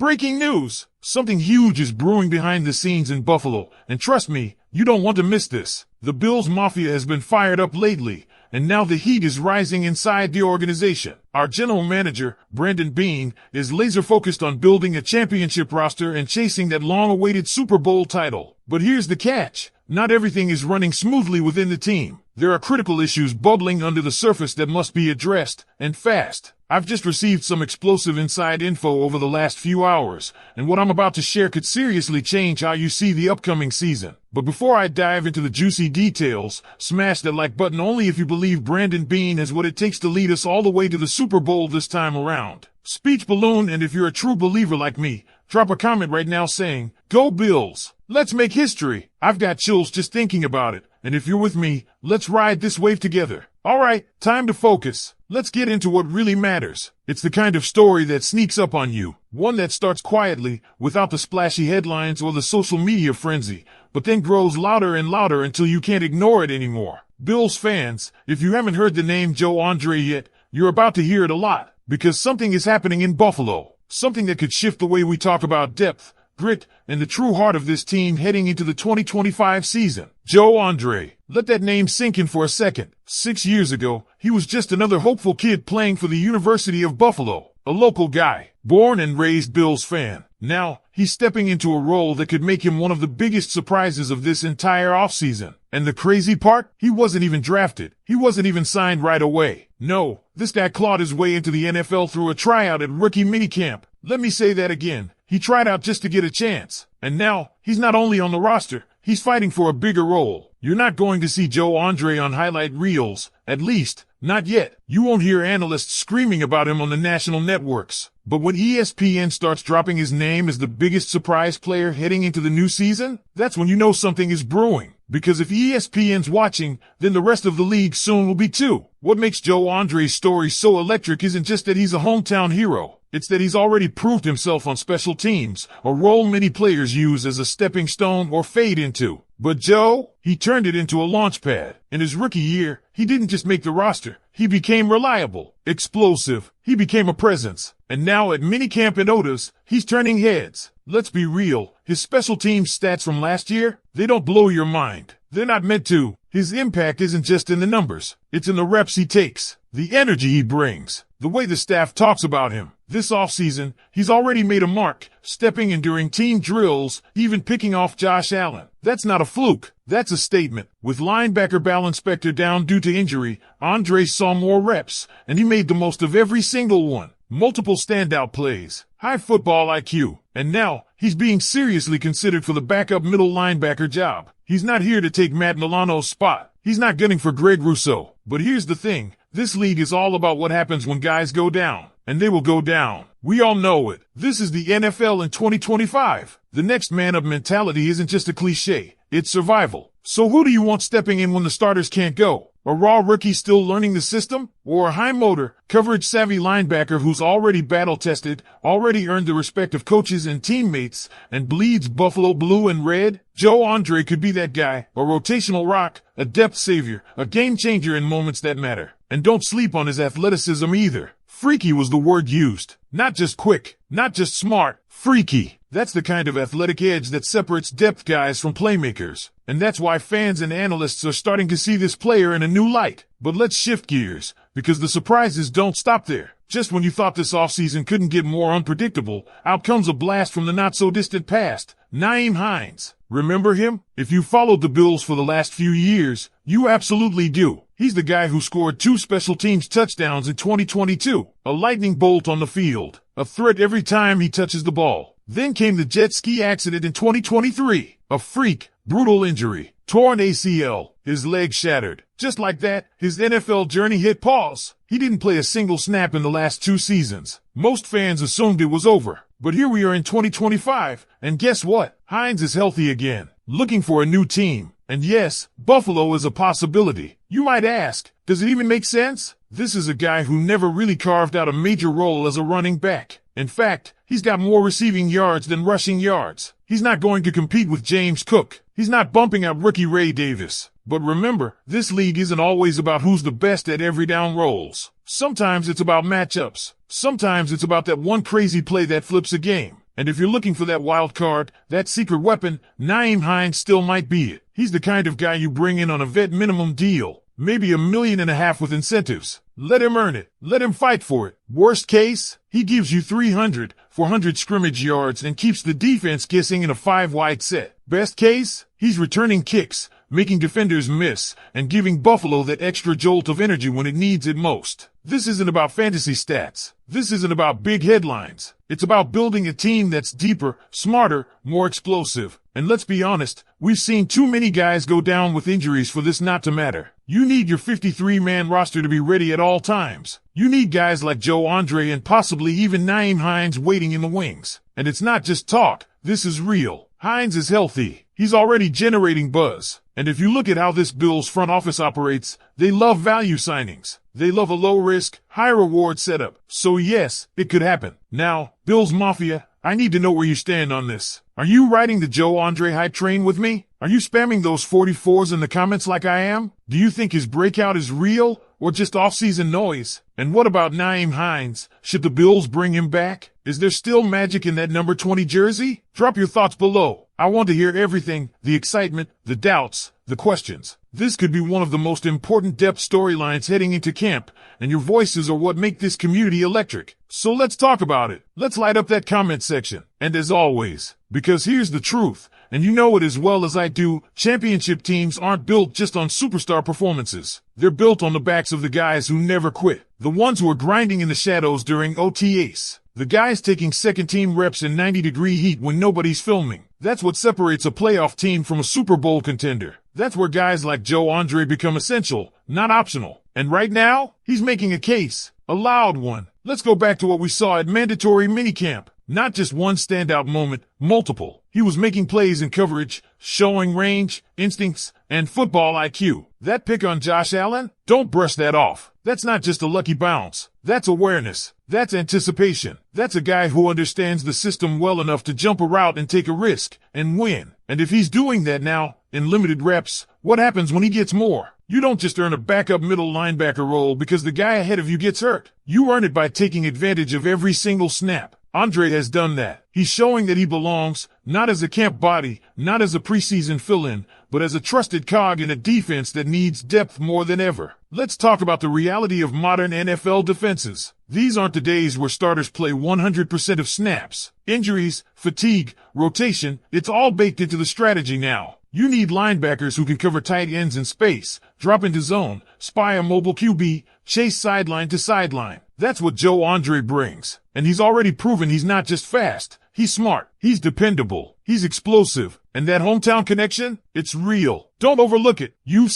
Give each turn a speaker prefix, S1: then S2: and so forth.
S1: Breaking news! Something huge is brewing behind the scenes in Buffalo, and trust me, you don't want to miss this. The Bills Mafia has been fired up lately, and now the heat is rising inside the organization. Our general manager, Brandon Beane, is laser-focused on building a championship roster and chasing that long-awaited Super Bowl title. But here's the catch. Not everything is running smoothly within the team. There are critical issues bubbling under the surface that must be addressed, and fast. I've just received some explosive inside info over the last few hours, and what I'm about to share could seriously change how you see the upcoming season. But before I dive into the juicy details, smash that like button only if you believe Brandon Beane has what it takes to lead us all the way to the Super Bowl this time around. Speech balloon, and if you're a true believer like me, drop a comment right now saying, "Go Bills! Let's make history." I've got chills just thinking about it, and if you're with me, let's ride this wave together. Alright, time to focus. Let's get into what really matters. It's the kind of story that sneaks up on you. One that starts quietly, without the splashy headlines or the social media frenzy, but then grows louder and louder until you can't ignore it anymore. Bills fans, if you haven't heard the name Joe Andreessen yet, you're about to hear it a lot, because something is happening in Buffalo. Something that could shift the way we talk about depth, grit, and the true heart of this team heading into the 2025 season. Joe Andreessen. Let that name sink in for a second. 6 years ago, he was just another hopeful kid playing for the University of Buffalo, a local guy, born and raised Bills fan. Now, he's stepping into a role that could make him one of the biggest surprises of this entire offseason. And the crazy part? He wasn't even drafted. He wasn't even signed right away. No, this guy clawed his way into the NFL through a tryout at rookie minicamp. Let me say that again. He tried out just to get a chance. And now, he's not only on the roster, he's fighting for a bigger role. You're not going to see Joe Andreessen on highlight reels, at least, not yet. You won't hear analysts screaming about him on the national networks. But when ESPN starts dropping his name as the biggest surprise player heading into the new season, that's when you know something is brewing. Because if ESPN's watching, then the rest of the league soon will be too. What makes Joe Andreessen's story so electric isn't just that he's a hometown hero. It's that he's already proved himself on special teams, a role many players use as a stepping stone or fade into. But Joe, he turned it into a launch pad. In his rookie year, he didn't just make the roster. He became reliable, explosive. He became a presence. And now at minicamp in Otis, he's turning heads. Let's be real. His special teams stats from last year, they don't blow your mind. They're not meant to. His impact isn't just in the numbers. It's in the reps he takes, the energy he brings, the way the staff talks about him. This offseason, he's already made a mark, stepping in during team drills, even picking off Josh Allen. That's not a fluke. That's a statement. With linebacker Bal Inspector down due to injury, Andreessen saw more reps, and he made the most of every single one. Multiple standout plays, high football IQ, and now he's being seriously considered for the backup middle linebacker job. He's not here to take Matt Milano's spot. He's not gunning for Greg Rousseau. But here's the thing. This league is all about what happens when guys go down. And they will go down. We all know it. This is the NFL in 2025. The next man up mentality isn't just a cliche. It's survival. So who do you want stepping in when the starters can't go? A raw rookie still learning the system? Or a high-motor, coverage-savvy linebacker who's already battle-tested, already earned the respect of coaches and teammates, and bleeds Buffalo blue and red? Joe Andreessen could be that guy, a rotational rock, a depth savior, a game-changer in moments that matter. And don't sleep on his athleticism either. Freaky was the word used. Not just quick, not just smart, freaky. That's the kind of athletic edge that separates depth guys from playmakers. And that's why fans and analysts are starting to see this player in a new light. But let's shift gears, because the surprises don't stop there. Just when you thought this offseason couldn't get more unpredictable, out comes a blast from the not-so-distant past. Nyheim Hines. Remember him? If you followed the Bills for the last few years, you absolutely do. He's the guy who scored 2 special teams touchdowns in 2022. A lightning bolt on the field. A threat every time he touches the ball. Then came the jet ski accident in 2023. A freak, brutal injury. Torn ACL. His leg shattered. Just like that, his NFL journey hit pause. He didn't play a single snap in the last 2 seasons. Most fans assumed it was over. But here we are in 2025, and guess what? Hines is healthy again, looking for a new team. And yes, Buffalo is a possibility. You might ask, does it even make sense? This is a guy who never really carved out a major role as a running back. In fact, he's got more receiving yards than rushing yards. He's not going to compete with James Cook. He's not bumping out rookie Ray Davis. But remember, this league isn't always about who's the best at every down roles. Sometimes it's about matchups. Sometimes it's about that one crazy play that flips a game. And if you're looking for that wild card, that secret weapon, Nyheim Hines still might be it. He's the kind of guy you bring in on a vet minimum deal, maybe $1.5 million with incentives. Let him earn it. Let him fight for it. Worst case, he gives you 300, 400 scrimmage yards and keeps the defense guessing in a 5-wide set. Best case, he's returning kicks, making defenders miss, and giving Buffalo that extra jolt of energy when it needs it most. This isn't about fantasy stats. This isn't about big headlines. It's about building a team that's deeper, smarter, more explosive. And let's be honest, we've seen too many guys go down with injuries for this not to matter. You need your 53-man roster to be ready at all times. You need guys like Joe Andreessen and possibly even Nyheim Hines waiting in the wings. And it's not just talk. This is real. Hines is healthy. He's already generating buzz. And if you look at how this Bills front office operates, they love value signings. They love a low-risk, high-reward setup. So yes, it could happen. Now, Bills Mafia, I need to know where you stand on this. Are you riding the Joe Andreessen hype train with me? Are you spamming those 44s in the comments like I am? Do you think his breakout is real or just off-season noise? And what about Nyheim Hines? Should the Bills bring him back? Is there still magic in that number 20 jersey? Drop your thoughts below. I want to hear everything, the excitement, the doubts, the questions. This could be one of the most important depth storylines heading into camp, and your voices are what make this community electric. So let's talk about it. Let's light up that comment section. And as always, because here's the truth, and you know it as well as I do, championship teams aren't built just on superstar performances. They're built on the backs of the guys who never quit. The ones who are grinding in the shadows during OTAs. The guys taking second-team reps in 90-degree heat when nobody's filming. That's what separates a playoff team from a Super Bowl contender. That's where guys like Joe Andreessen become essential, not optional. And right now, he's making a case. A loud one. Let's go back to what we saw at mandatory minicamp. Not just one standout moment, multiple. He was making plays in coverage, showing range, instincts, and football IQ. That pick on Josh Allen? Don't brush that off. That's not just a lucky bounce. That's awareness. That's anticipation. That's a guy who understands the system well enough to jump a route and take a risk and win. And if he's doing that now, in limited reps, what happens when he gets more? You don't just earn a backup middle linebacker role because the guy ahead of you gets hurt. You earn it by taking advantage of every single snap. Andre has done that. He's showing that he belongs, not as a camp body, not as a preseason fill-in, but as a trusted cog in a defense that needs depth more than ever. Let's talk about the reality of modern NFL defenses. These aren't the days where starters play 100% of snaps. Injuries, fatigue, rotation, it's all baked into the strategy now. You need linebackers who can cover tight ends in space, drop into zone, spy a mobile QB, chase sideline to sideline. That's what Joe Andreessen brings. And he's already proven he's not just fast. He's smart. He's dependable. He's explosive. And that hometown connection? It's real. Don't overlook it. You've